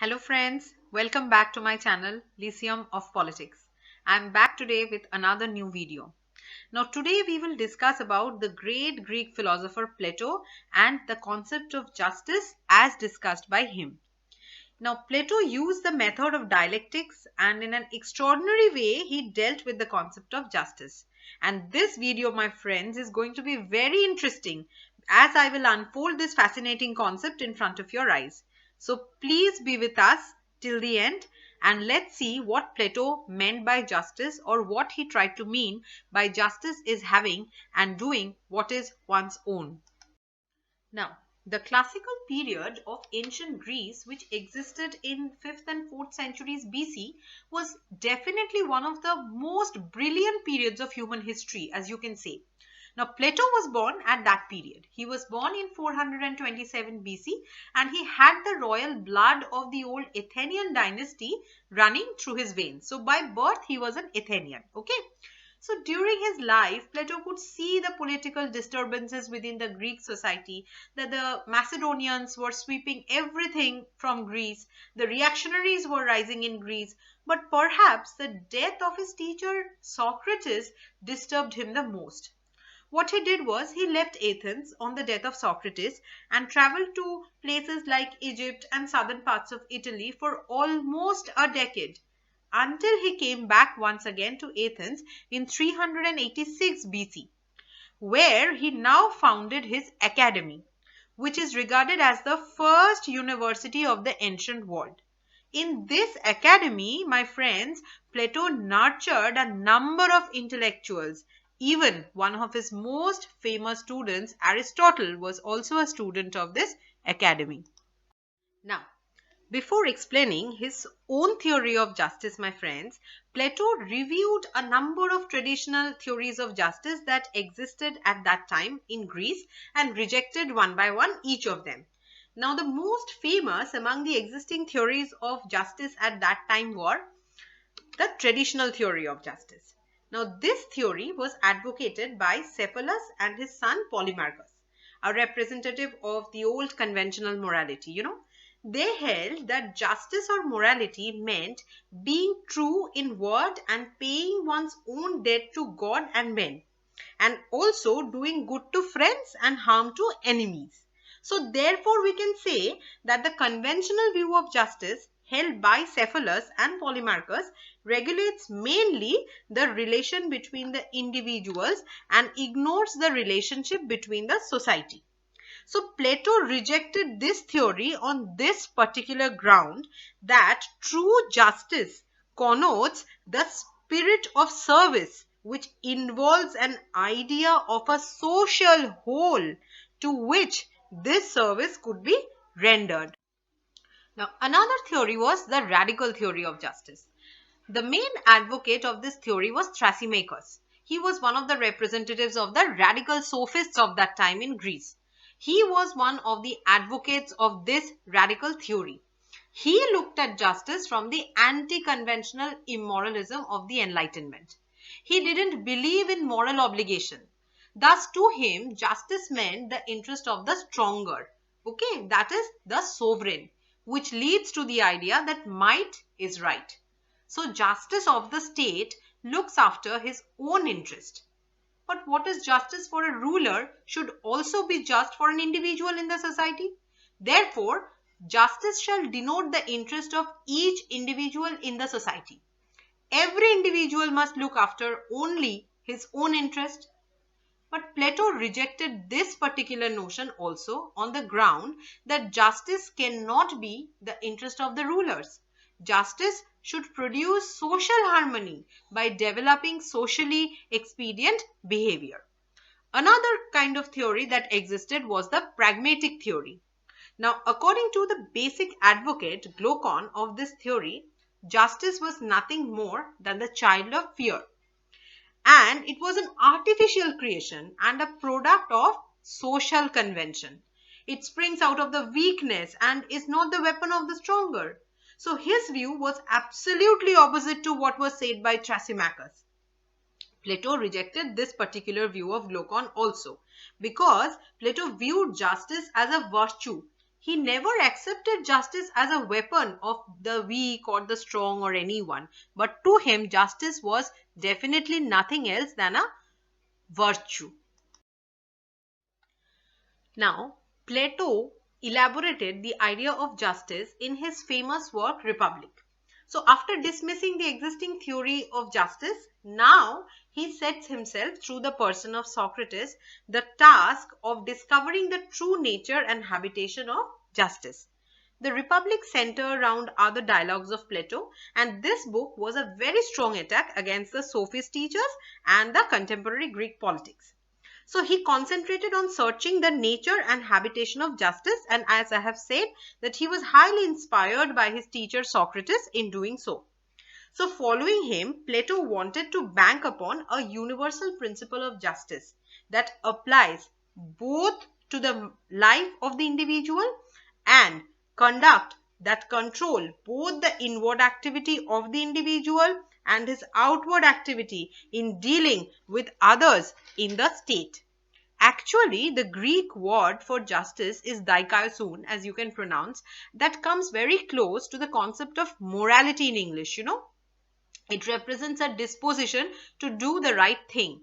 Hello friends, welcome back to my channel Lyceum of Politics. I am back today with another new video. Now today we will discuss about the great Greek philosopher Plato and the concept of justice as discussed by him. Now Plato used the method of dialectics and in an extraordinary way he dealt with the concept of justice. And this video, my friends, is going to be very interesting as I will unfold this fascinating concept in front of your eyes. So please be with us till the end and let's see what Plato meant by justice or what he tried to mean by justice is having and doing what is one's own. Now, the classical period of ancient Greece, which existed in 5th and 4th centuries BC, was definitely one of the most brilliant periods of human history, as you can say. Now, Plato was born at that period. He was born in 427 BC and he had the royal blood of the old Athenian dynasty running through his veins. So, by birth, he was an Athenian. Okay. So during his life, Plato could see the political disturbances within the Greek society, that the Macedonians were sweeping everything from Greece, the reactionaries were rising in Greece, but perhaps the death of his teacher Socrates disturbed him the most. What he did was he left Athens on the death of Socrates and traveled to places like Egypt and southern parts of Italy for almost a decade, until he came back once again to Athens in 386 BC, where he now founded his academy, which is regarded as the first university of the ancient world. In this academy, my friends, Plato nurtured a number of intellectuals. Even one of his most famous students, Aristotle, was also a student of this academy. Now, before explaining his own theory of justice, my friends, Plato reviewed a number of traditional theories of justice that existed at that time in Greece and rejected one by one each of them. Now, the most famous among the existing theories of justice at that time were the traditional theory of justice. Now, this theory was advocated by Cephalus and his son Polemarchus, a representative of the old conventional morality, They held that justice or morality meant being true in word and paying one's own debt to God and men, and also doing good to friends and harm to enemies. So therefore we can say that the conventional view of justice held by Cephalus and Polemarchus regulates mainly the relation between the individuals and ignores the relationship between the society. So Plato rejected this theory on this particular ground, that true justice connotes the spirit of service, which involves an idea of a social whole to which this service could be rendered. Now, another theory was the radical theory of justice. The main advocate of this theory was Thrasymachus. He was one of the representatives of the radical sophists of that time in Greece. He was one of the advocates of this radical theory. He looked at justice from the anti-conventional immoralism of the Enlightenment. He didn't believe in moral obligation. Thus, to him, justice meant the interest of the stronger. Okay, that is the sovereign, which leads to the idea that might is right. So, justice of the state looks after his own interest. But what is justice for a ruler should also be just for an individual in the society. Therefore, justice shall denote the interest of each individual in the society. Every individual must look after only his own interest. But Plato rejected this particular notion also on the ground that justice cannot be the interest of the rulers. Justice should produce social harmony by developing socially expedient behavior. Another kind of theory that existed was the pragmatic theory. Now, according to the basic advocate Glaucon of this theory, justice was nothing more than the child of fear. And it was an artificial creation and a product of social convention. It springs out of the weakness and is not the weapon of the stronger. So his view was absolutely opposite to what was said by Thrasymachus. Plato rejected this particular view of Glaucon also because Plato viewed justice as a virtue. He never accepted justice as a weapon of the weak or the strong or anyone, but to him justice was definitely nothing else than a virtue. Now, Plato elaborated the idea of justice in his famous work Republic. So, after dismissing the existing theory of justice, now he sets himself, through the person of Socrates, the task of discovering the true nature and habitation of justice. The Republic centered around other dialogues of Plato, and this book was a very strong attack against the sophist teachers and the contemporary Greek politics. So he concentrated on searching the nature and habitation of justice, and as I have said, that he was highly inspired by his teacher Socrates in doing so. So following him, Plato wanted to bank upon a universal principle of justice that applies both to the life of the individual and conduct that control both the inward activity of the individual and his outward activity in dealing with others in the state. Actually, the Greek word for justice is dikaiosun, as you can pronounce, that comes very close to the concept of morality in English, It represents a disposition to do the right thing.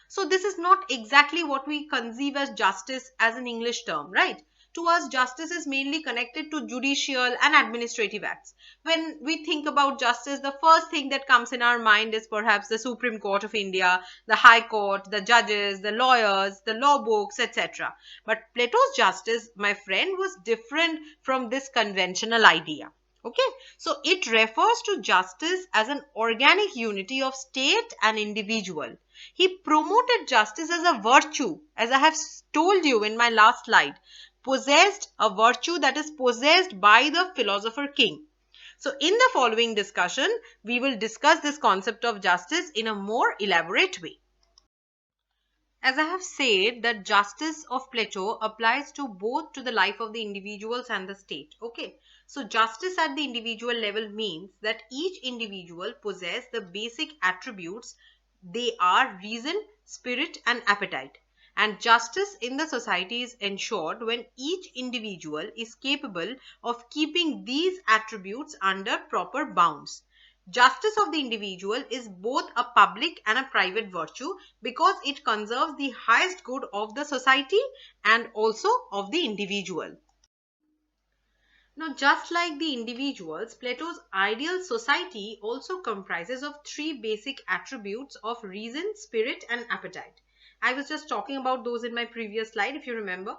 So this is not exactly what we conceive as justice as an English term, right? To us, justice is mainly connected to judicial and administrative acts. When we think about justice, the first thing that comes in our mind is perhaps the Supreme Court of India, the High Court, the judges, the lawyers, the law books, etc. But Plato's justice, my friend, was different from this conventional idea. Okay, so it refers to justice as an organic unity of state and individual. He promoted justice as a virtue, as I have told you in my last slide, a virtue that is possessed by the philosopher king. So in the following discussion, we will discuss this concept of justice in a more elaborate way. As I have said, that justice of Plato applies to both to the life of the individuals and the state. Okay, so justice at the individual level means that each individual possess the basic attributes. They are reason, spirit, and appetite. And justice in the society is ensured when each individual is capable of keeping these attributes under proper bounds. Justice of the individual is both a public and a private virtue because it conserves the highest good of the society and also of the individual. Now, just like the individuals, Plato's ideal society also comprises of three basic attributes of reason, spirit, and appetite. I was just talking about those in my previous slide, if you remember.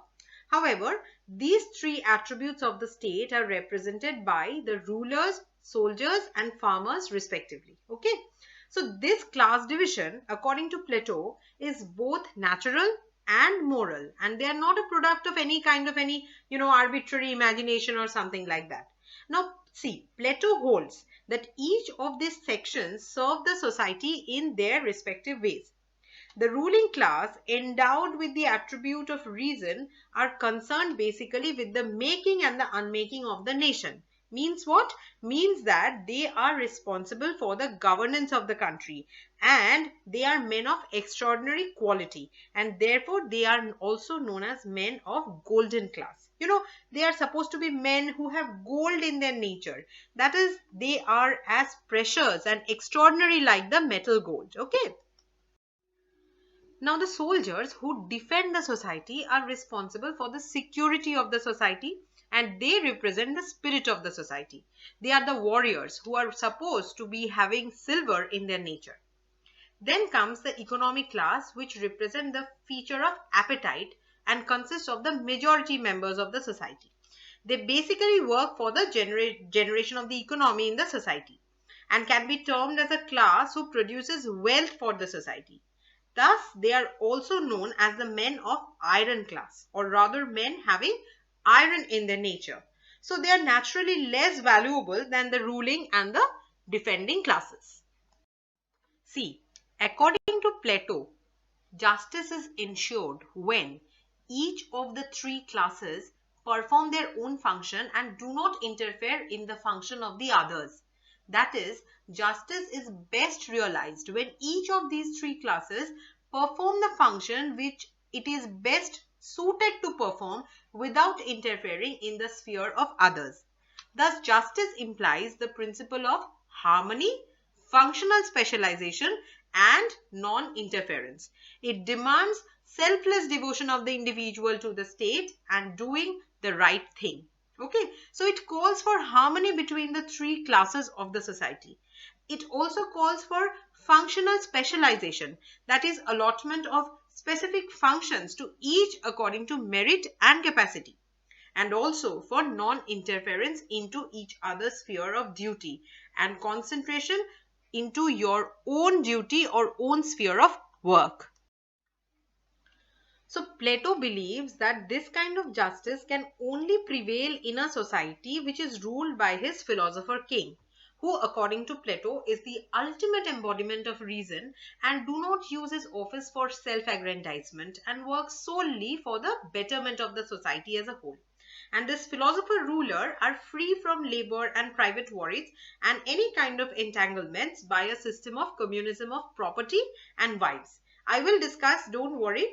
However, these three attributes of the state are represented by the rulers, soldiers, and farmers respectively. Okay, so this class division, according to Plato, is both natural and moral, and they are not a product of any kind of arbitrary imagination or something like that. Now see, Plato holds that each of these sections serve the society in their respective ways. The ruling class, endowed with the attribute of reason, are concerned basically with the making and the unmaking of the nation. Means what? Means that they are responsible for the governance of the country, and they are men of extraordinary quality, and therefore they are also known as men of golden class. They are supposed to be men who have gold in their nature. That is, they are as precious and extraordinary like the metal gold. Okay. Now, the soldiers who defend the society are responsible for the security of the society, and they represent the spirit of the society. They are the warriors who are supposed to be having silver in their nature. Then comes the economic class, which represent the feature of appetite and consists of the majority members of the society. They basically work for the generation of the economy in the society and can be termed as a class who produces wealth for the society. Thus, they are also known as the men of iron class, or rather men having iron in their nature. So, they are naturally less valuable than the ruling and the defending classes. See, according to Plato, justice is ensured when each of the three classes perform their own function and do not interfere in the function of the others. That is, justice is best realized when each of these three classes perform the function which it is best suited to perform without interfering in the sphere of others. Thus, justice implies the principle of harmony, functional specialization, and non-interference. It demands selfless devotion of the individual to the state and doing the right thing. Okay, so it calls for harmony between the three classes of the society. It also calls for functional specialization, that is, allotment of specific functions to each according to merit and capacity, and also for non-interference into each other's sphere of duty and concentration into your own duty or own sphere of work. So Plato believes that this kind of justice can only prevail in a society which is ruled by his philosopher king, who according to Plato is the ultimate embodiment of reason and do not use his office for self-aggrandizement and works solely for the betterment of the society as a whole. And this philosopher ruler are free from labor and private worries and any kind of entanglements by a system of communism of property and wives. I will discuss, don't worry,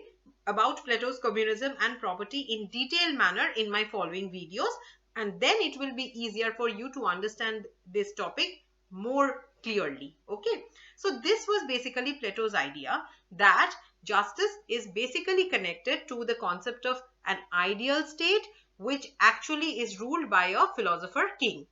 about Plato's communism and property in detailed manner in my following videos, and then it will be easier for you to understand this topic more clearly. Okay, so this was basically Plato's idea that justice is basically connected to the concept of an ideal state which actually is ruled by a philosopher king.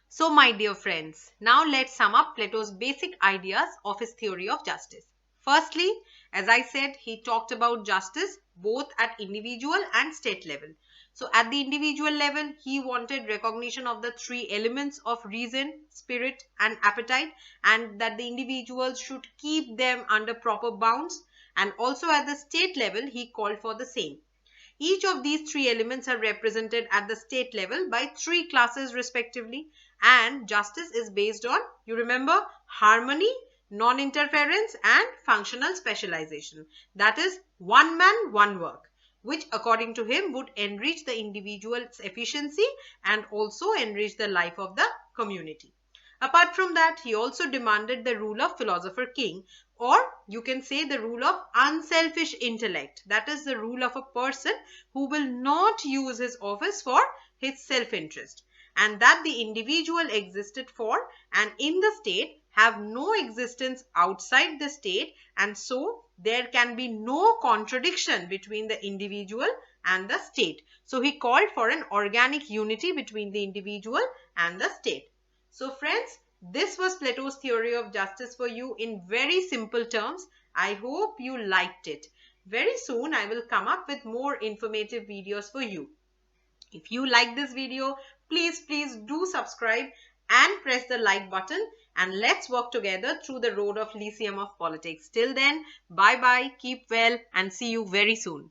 So my dear friends, now let's sum up Plato's basic ideas of his theory of justice. Firstly, as I said, he talked about justice both at individual and state level. So at the individual level, he wanted recognition of the three elements of reason, spirit, and appetite, and that the individuals should keep them under proper bounds. And also at the state level, he called for the same. Each of these three elements are represented at the state level by three classes respectively, and justice is based on, you remember, harmony, non-interference, and functional specialization. That is, one man, one work, which according to him would enrich the individual's efficiency and also enrich the life of the community. Apart from that, he also demanded the rule of philosopher king, or you can say the rule of unselfish intellect. That is the rule of a person who will not use his office for his self-interest, and that the individual existed for and in the state have no existence outside the state, and so there can be no contradiction between the individual and the state. So he called for an organic unity between the individual and the state. So friends, this was Plato's theory of justice for you in very simple terms. I hope you liked it. Very soon I will come up with more informative videos for you. If you like this video, please do subscribe and press the like button, and let's walk together through the road of Lyceum of Politics. Till then, bye bye, keep well, and see you very soon.